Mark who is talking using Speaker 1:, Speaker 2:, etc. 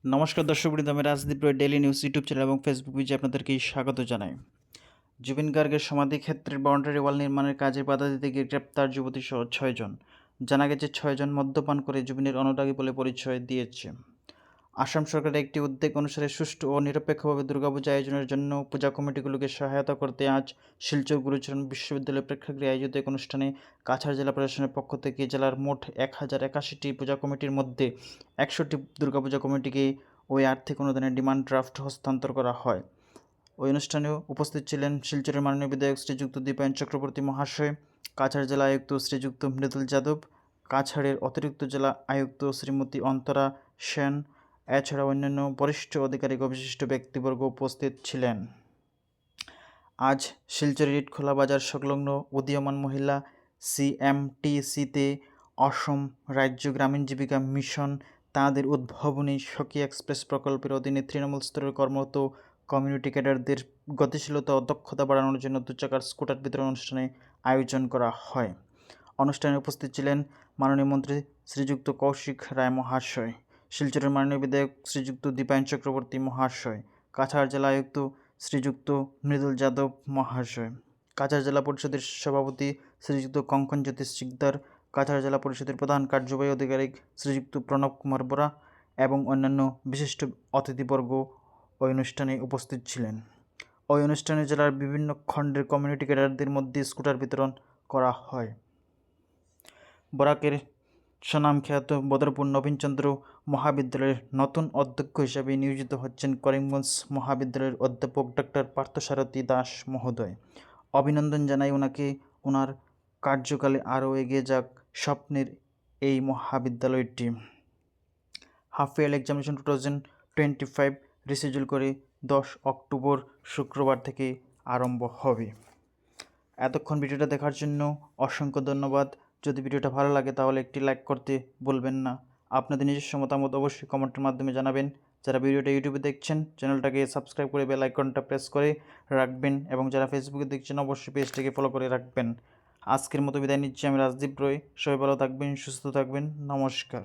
Speaker 1: নমস্কার দর্শকবৃন্দ, আমি রাজদীপ রয় ডেইলি নিউজ ইউটিউব চ্যানেল এবং ফেসবুক পেজে আপনাদেরকে স্বাগত জানাই। জুবিন গার্গের সমাধিক্ষেত্রের বাউন্ডারি ওয়াল নির্মাণের কাজে বাধা দিতে গিয়ে গ্রেপ্তার যুবতীসহ 6 জন। জানা গেছে 6 জন মদ্যপান করে জুবিনের অনুরাগী বলে পরিচয় দিয়েছে। আসাম সরকারের একটি উদ্যোগ অনুসারে সুষ্ঠু ও নিরপেক্ষভাবে দুর্গাপূজা আয়োজনের জন্য পূজা কমিটিগুলোকে সহায়তা করতে আজ শিলচর গুরুচরণ বিশ্ববিদ্যালয় প্রেক্ষাগৃহে আয়োজিত এক অনুষ্ঠানে কাছাড় জেলা প্রশাসনের পক্ষ থেকে জেলার মোট 1081টি পূজা কমিটির মধ্যে 100টি দুর্গাপূজা কমিটিকে ওই আর্থিক অনুদানের ডিমান্ড ড্রাফট হস্তান্তর করা হয়। ওই অনুষ্ঠানেও উপস্থিত ছিলেন শিলচরের মাননীয় বিধায়ক শ্রীযুক্ত দীপায়ন চক্রবর্তী মহাশয়, কাছাড় জেলা আয়ুক্ত শ্রীযুক্ত মৃদুল যাদব, কাছাড়ের অতিরিক্ত জেলা আয়ুক্ত শ্রীমতী অন্তরা সেন, এছাড়া অন্যান্য বরিষ্ঠ আধিকারিক ও বিশিষ্ট ব্যক্তিবর্গ উপস্থিত ছিলেন। আজ শিলচরের ইটখোলা বাজার সংলগ্ন উদীয়মান মহিলা সিএমটিসিতে অসম রাজ্য গ্রামীণ জীবিকা মিশন তাঁদের উদ্ভাবনী সখী এক্সপ্রেস প্রকল্পের অধীনে তৃণমূল স্তরের কর্মরত কমিউনিটি ক্যাডারদের গতিশীলতা ও দক্ষতা বাড়ানোর জন্য 2 চাকার স্কুটার বিতরণ অনুষ্ঠানে আয়োজন করা হয়। অনুষ্ঠানে উপস্থিত ছিলেন মাননীয় মন্ত্রী শ্রীযুক্ত কৌশিক রায় মহাশয়, শিলচরের মাননীয় বিধায়ক শ্রীযুক্ত দীপায়ন চক্রবর্তী মহাশয়, কাছাড় জেলা আয়ুক্ত শ্রীযুক্ত মৃদুল যাদব মহাশয়, কাছাড় জেলা পরিষদের সভাপতি শ্রীযুক্ত কঙ্কনজ্যোতি শিকদার, কাছাড় জেলা পরিষদের প্রধান কার্যবাহী আধিকারিক শ্রীযুক্ত প্রণব কুমার বরা এবং অন্যান্য বিশিষ্ট অতিথিবর্গ ওই অনুষ্ঠানে উপস্থিত ছিলেন। ওই অনুষ্ঠানে জেলার বিভিন্ন খণ্ডের কমিউনিটি ক্যাডারদের মধ্যে স্কুটার বিতরণ করা হয়। বরাকের স্বনামখ্যাত বদরপুর নবীনচন্দ্র মহাবিদ্যালয়ের নতুন অধ্যক্ষ হিসাবে নিয়োজিত হচ্ছেন করিমগঞ্জ মহাবিদ্যালয়ের অধ্যাপক ডক্টর পার্থসারথী দাস মহোদয়। অভিনন্দন জানাই ওনাকে, ওনার কার্যকালে আরও এগিয়ে যাক স্বপ্নের এই মহাবিদ্যালয়টি। হাফ ইয়ার এক্সামিনেশন 2025 রিশিডিউল করে 10 অক্টোবর শুক্রবার থেকে আরম্ভ হবে। এতক্ষণ ভিডিওটা দেখার জন্য অসংখ্য ধন্যবাদ। যদি ভিডিওটা ভালো লাগে তাহলে একটি লাইক করতে ভুলবেন না। আপনাদের নিজস্ব মতামত অবশ্যই কমেন্টের মাধ্যমে জানাবেন। যারা ভিডিওটা ইউটিউবে দেখছেন চ্যানেলটাকে সাবস্ক্রাইব করে বেল আইকনটা প্রেস করে রাখবেন এবং যারা ফেসবুকে দেখছেন অবশ্যই পেজটাকে ফলো করে রাখবেন। আজকের মতো বিদায় নিচ্ছি, আমি রাজদীপ রয়। সবাই ভালো থাকবেন, সুস্থ থাকবেন। নমস্কার।